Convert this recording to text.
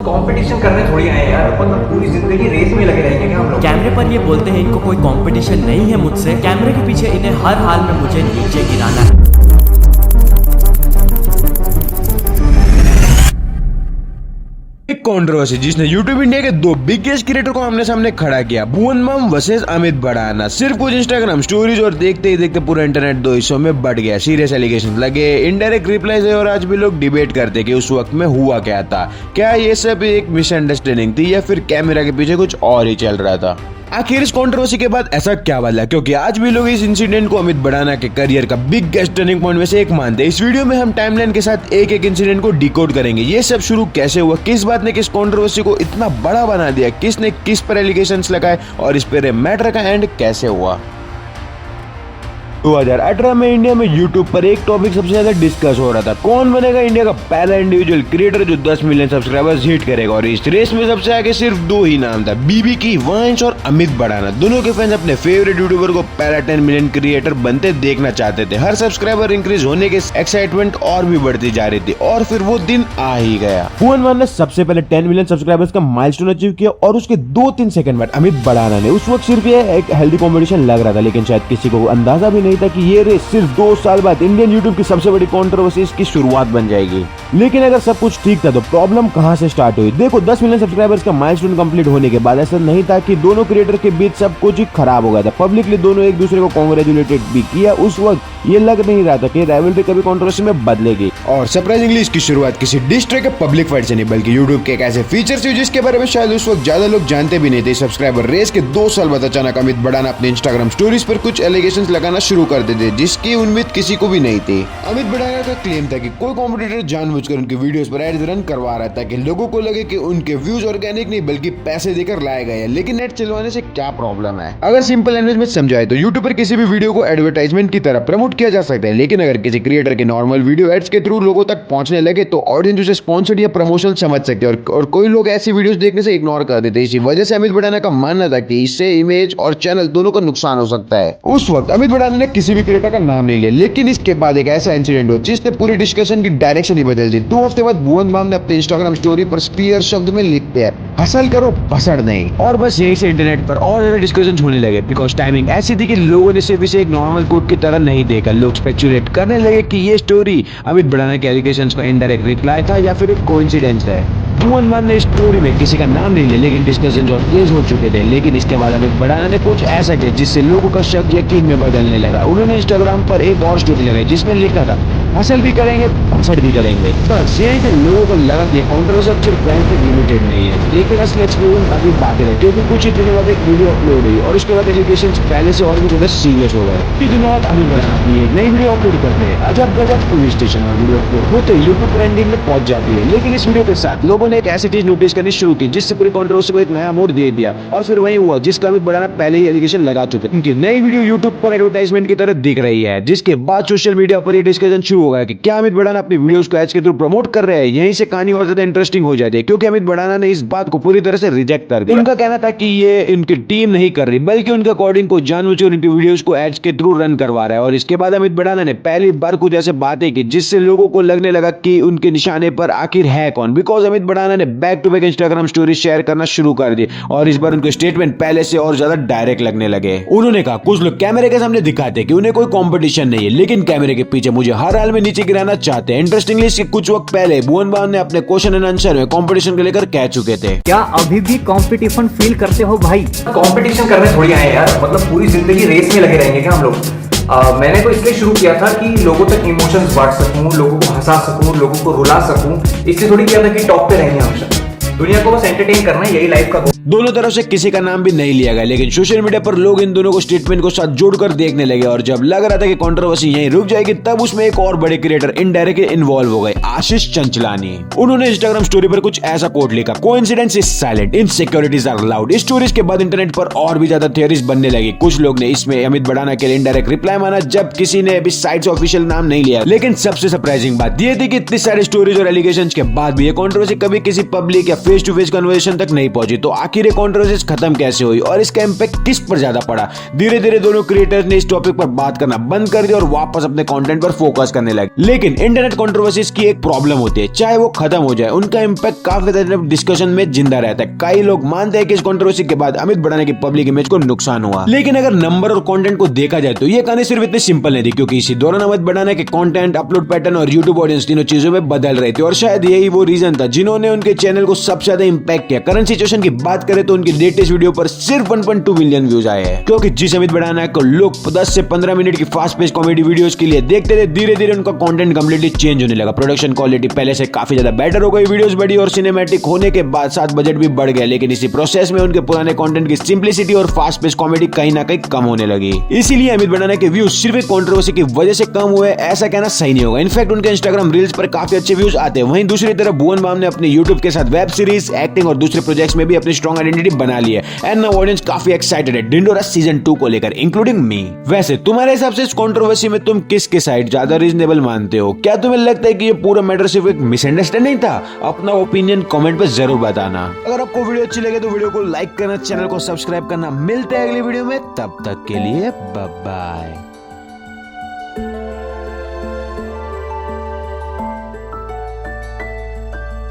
Competition करने थोड़ी आए हैं यार, मतलब पूरी जिंदगी रेस में लगे रहेंगे क्या हम लोग। कैमरे पर ये बोलते हैं इनको कोई कंपटीशन नहीं है मुझसे, कैमरे के पीछे इन्हें हर हाल में मुझे नीचे गिराना है। एक कंट्रोवर्सी जिसने यूट्यूब इंडिया के दो बिगेस्ट क्रिएटर को आमने सामने खड़ा किया, भुवन बाम वर्सेस अमित भड़ाना। सिर्फ कुछ इंस्टाग्राम स्टोरीज और देखते ही देखते पूरा इंटरनेट दो हिस्सों में बढ़ गया। सीरियस एलिगेशन लगे, इनडायरेक्ट रिप्लाईज है और आज भी लोग डिबेट करते कि उस वक्त में हुआ क्या था। क्या ये सब एक मिसअंडरस्टैंडिंग थी या फिर कैमरा के पीछे कुछ और ही चल रहा था। आखिर इस कंट्रोवर्सी के बाद ऐसा क्या बदला, क्योंकि आज भी लोग इस इंसिडेंट को अमित भड़ाना के करियर का बिगेस्ट टर्निंग पॉइंट में से एक मानते हैं। इस वीडियो में हम टाइमलाइन के साथ एक एक इंसिडेंट को डिकोड करेंगे। ये सब शुरू कैसे हुआ, किस बात ने किस कंट्रोवर्सी को इतना बड़ा बना दिया, किसने किस पर एलिगेशंस लगाए और इस पर मैटर का एंड कैसे हुआ। 2018 में इंडिया में यूट्यूब पर एक टॉपिक सबसे ज्यादा डिस्कस हो रहा था, कौन बनेगा इंडिया का पहला इंडिविजुअल क्रिएटर जो 10 मिलियन सब्सक्राइबर्स हिट करेगा। और इस रेस में सबसे आगे सिर्फ दो ही नाम था, बीबीकी वंश और अमित भड़ाना। दोनों के फैंस अपने फेवरेट यूट्यूबर को पहला 10 मिलियन क्रिएटर बनते देखना चाहते थे। हर सब्सक्राइबर इंक्रीज होने के एक्साइटमेंट और भी बढ़ती जा रही थी और फिर वो दिन आ ही गया। भुवन बाम ने सबसे पहले 10 मिलियन सब्सक्राइबर्स का माइलस्टोन अचीव किया और उसके 2-3 सेकंड बाद अमित भड़ाना ने। उस वक्त सिर्फ ये एक हेल्दी कॉम्पिटिशन लग रहा था, लेकिन शायद किसी को अंदाजा भी नहीं था कि ये रेस सिर्फ 2 साल बाद इंडियन यूट्यूब की सबसे बड़ी कंट्रोवर्सी की शुरुआत बन जाएगी। लेकिन अगर सब कुछ ठीक था तो प्रॉब्लम कहां से स्टार्ट हुई। देखो, 10 मिलियन सब्सक्राइबर्स का माइलस्टोन कंप्लीट होने के बाद ऐसा नहीं था कि दोनों क्रिएटर के बीच सब कुछ ही खराब हो गया था। पब्लिकली दोनों एक दूसरे को कांग्रेचुलेटेड भी किया। उस वक्त ये लग नहीं रहा था कि राइवलरी कभी कंट्रोवर्सी में बदलेगी। और सरप्राइजिंगली इसकी शुरुआत किसी डिस ट्रैक के पब्लिक फाइट से नहीं, बल्कि यूट्यूब के एक ऐसे फीचर से जिसके बारे में शायद उस वक्त ज्यादा लोग जानते भी नहीं थे। सब्सक्राइबर रेस के 2 साल बाद अचानक अमित भड़ाना अपने इंस्टाग्राम स्टोरीज पर कुछ एलिगेशंस लगाना शुरू कर देते जिसकी उम्मीद किसी को भी नहीं थी। अमित भड़ाना का क्लेम था कि कोई कॉम्पिटिटर जानबूझकर उनके वीडियोस पर एड्स रन करवा रहा था कि लोगों को लगे कि उनके व्यूज ऑर्गेनिक नहीं बल्कि पैसे देकर लाए गए हैं। लेकिन नेट चलवाने से क्या प्रॉब्लम है। अगर सिंपल लैंग्वेज में समझाए तो यूट्यूब पर किसी भी वीडियो को एडवर्टाइजमेंट की तरह प्रमोट किया जा सकता है, लेकिन अगर किसी क्रिएटर के नॉर्मल वीडियो एड्स के थ्रू लोगों तक पहुंचने लगे तो ऑडियंस उसे स्पॉन्सर्ड या प्रमोशन समझ सकते हैं और कोई लोग ऐसी वीडियोस देखने से इग्नोर कर देते। इसी वजह से अमित भड़ाना का मानना था कि इससे इमेज और चैनल दोनों का नुकसान हो सकता है। उस वक्त अमित भड़ाना ने किसी भी क्रिएटर का नाम नहीं लिया, लेकिन इसके बाद एक ऐसा इंसिडेंट हो जिसने पूरी डिस्कशन की डायरेक्शन ही बदल दी। 2 हफ्ते बाद भुवन बाम ने अपने इंस्टाग्राम स्टोरी पर स्पीयर शब्द में लिख दिया, हसल करो भसड़ नहीं। और बस यही से इंटरनेट पर और ज्यादा डिस्कशन होने लगे, बिकॉज टाइमिंग ऐसी थी कि लोगों ने सिर्फ इसे एक नॉर्मल कोड की तरह नहीं देखा। लोग स्पेकुलेट करने लगे कि ये स्टोरी अमित भड़ाना के एलिगेशंस का इनडायरेक्ट रिप्लाई था या फिर एक कोइंसिडेंस है। भुवन बाम ने इस स्टोरी में किसी का नाम नहीं लिया, लेकिन डिस्कशन और तेज हो चुके थे। लेकिन इसके बाद अमित भड़ाना ने कुछ ऐसा किया जिससे लोगों का शक यकीन में बदलने लगा। उन्होंने इंस्टाग्राम पर एक और स्टोरी लगाई जिसमें लिखा था, हासिल भी करेंगे भसड़ भी करेंगे। बस यही से लोगों को लगा कि कंट्रोवर्सी सिर्फ ब्रांड से लिमिटेड नहीं है, लेकिन असली एक्सपीरियंस अभी बाकी है। क्योंकि कुछ ही दिनों बाद एक वीडियो अपलोड हुई और उसके बाद एलिगेशंस पहले से और भी ज्यादा सीरियस हो गए। कुछ दिनों बाद अमित भड़ाना अपनी एक नई वीडियो अपलोड करते हैं। अजब गजब पुलिस स्टेशन और वीडियो अपलोड होते यूट्यूब ट्रेंडिंग में पहुंच जाती है। लेकिन इस वीडियो के साथ लोगों ने एक ऐसी चीज नोटिस करनी शुरू की जिससे पूरी कंट्रोवर्सी को एक नया मोड़ दे दिया। और फिर वही हुआ जिसका अमित भड़ाना पहले ही एलिगेशन लगा चुके थे। उनकी नई वीडियो यूट्यूब पर एडवर्टाइजमेंट की तरह दिख रही है, जिसके बाद सोशल मीडिया पर ये डिस्कशन शुरू हो गया कि क्या अमित भड़ाना अपनी वीडियोस को एड्स के थ्रू प्रमोट कर रहे हैं। यहीं से कहानी और ज्यादा इंटरेस्टिंग हो जाती है, क्योंकि अमित भड़ाना ने इस बात को पूरी तरह से रिजेक्ट कर दिया। उनका कहना था कि ये इनकी टीम नहीं कर रही, बल्कि उनका कोडिंग को जानबूझकर उनकी वीडियोस को एड्स के थ्रू रन करवा रहा है। और इसके बाद अमित भड़ाना ने पहली बार कुछ ऐसे बातें की जिससे लोगों को लगने लगा कि उनके निशाने पर आखिर है कौन। बिकॉज अमित भड़ाना ने back to back Instagram story share करना शुरू कर दी और इस बार उनके स्टेटमेंट पहले से और ज्यादा डायरेक्ट लगने लगे। उन्होंने कहा, कुछ लोग कैमरे के सामने दिखाते कि उन्हें कोई कंपटीशन नहीं है, लेकिन कैमरे के पीछे मुझे हर हाल में नीचे गिराना चाहते हैं। इंटरेस्टिंगली इसके कुछ वक्त पहले भुवन बाम ने अपने क्वेश्चन एंड आंसर में कंपटीशन को लेकर कह चुके थे। क्या अभी भी कंपटीशन फील करते हो भाई? कंपटीशन करने थोड़ी आए हैं यार, मतलब पूरी जिंदगी रेस में लगे रहेंगे क्या हम लोग। मैंने तो इसलिए शुरू किया था कि लोगों तक इमोशंस बांट सकूं, लोगों को हंसा सकूं, लोगों को रुला सकूं। इसलिए थोड़ी किया था कि टॉप पे रहेंगे हमेशा। दुनिया को बस एंटरटेन करना है, यही लाइफ का गोल। दोनों तरफ से किसी का नाम भी नहीं लिया गया, लेकिन सोशल मीडिया पर लोग इन दोनों को स्टेटमेंट को साथ जोड़कर देखने लगे। और जब लग रहा था कि कंट्रोवर्सी यहीं रुक जाएगी, तब उसमें एक और बड़े क्रिएटर इनडायरेक्टली इन्वॉल्व हो गए, आशीष चंचलानी। उन्होंने इंस्टाग्राम स्टोरी पर कुछ ऐसा कोट लिखा, coincidence is silent, insecurities are loud. इस स्टोरीज के बाद इंटरनेट पर और भी ज्यादा थ्योरीज बनने लगी। कुछ लोग ने इसमें अमित भड़ाना के लिए इनडायरेक्ट रिप्लाई माना, जब किसी ने अभी साइट से ऑफिशियल नाम नहीं लिया। लेकिन सबसे सरप्राइजिंग बात यह थी कि इतनी सारी स्टोरीज और एलिगेशंस के बाद भी ये कंट्रोवर्सी कभी किसी पब्लिक या फेस टू फेस कन्वर्सेशन तक नहीं पहुंची, तो आखिर ये कंट्रोवर्सीज खत्म कैसे हुई और इसका इंपैक्ट किस पर ज्यादा पड़ा। धीरे धीरे दोनों क्रिएटर्स ने इस टॉपिक पर बात करना बंद कर दिया और वापस अपने कंटेंट पर फोकस करने लगे। लेकिन इंटरनेट कंट्रोवर्सीज की एक प्रॉब्लम होती है, चाहे वो खत्म हो जाए, उनका इंपैक्ट काफी ज्यादा डिस्कशन में जिंदा रहता है। कई लोग मानते हैं कि इस कंट्रोवर्सी के बाद अमित भड़ाना की पब्लिक इमेज को नुकसान हुआ, लेकिन अगर नंबर और कंटेंट को देखा जाए तो ये कहानी सिर्फ इतनी सिंपल नहीं थी, क्योंकि इसी दौरान अमित भड़ाना के कंटेंट, अपलोड पैटर्न और यूट्यूब ऑडियंस तीनों चीजों में बदल रहे थे और शायद यही वो रीजन था जिन्होंने उनके चैनल को सबसे ज्यादा इंपैक्ट किया। करंट सिचुएशन की बात करें तो उनकी लेटेस्ट वीडियो पर सिर्फ 1.2 मिलियन व्यूज आए हैं, क्योंकि जिस अमित भड़ाना को लोग 10 से 15 मिनट की फास्ट पेस कॉमेडी वीडियोस के लिए देखते थे, धीरे धीरे उनका कंटेंट कंप्लीटली चेंज होने लगा। प्रोडक्शन क्वालिटी पहले से काफी ज्यादा बेटर हो गई, वीडियोस बढ़ी और सिनेमैटिक होने के बाद साथ बजट भी बढ़ गया, लेकिन इसी प्रोसेस में उनके पुराने कंटेंट की सिंप्लिसिटी और फास्ट पेस कॉमेडी कहीं ना कहीं कम होने लगी। इसीलिए अमित भड़ाना के व्यूज सिर्फ एक कंट्रोवर्सी की वजह से कम हुए, ऐसा कहना सही नहीं होगा। इनफैक्ट उनके इंस्टाग्राम रील्स पर काफी अच्छे व्यूज आते हैं। वहीं दूसरी तरफ भुवन बाम ने अपने यूट्यूब के साथ वेब सीरीज, एक्टिंग और दूसरे प्रोजेक्ट्स में भी अपनी स्ट्रॉन्ग आइडेंटिटी बना ली है एंड नाउ ऑडियंस काफी एक्साइटेड है ढिंढोरा सीजन 2 को लेकर, इंक्लूडिंग मी। वैसे तुम्हारे हिसाब से इस कंट्रोवर्सी में तुम किसके साइड ज्यादा रीजनेबल मानते हो? क्या तुम्हें लगता है कि ये पूरा मैटर सिर्फ एक मिसअंडरस्टैंडिंग था? अपना ओपिनियन कमेंट पे जरूर बताना। अगर आपको वीडियो अच्छी लगे तो वीडियो को लाइक करना, चैनल को सब्सक्राइब करना। मिलते हैं अगली वीडियो में, तब तक के लिए बाय बाय।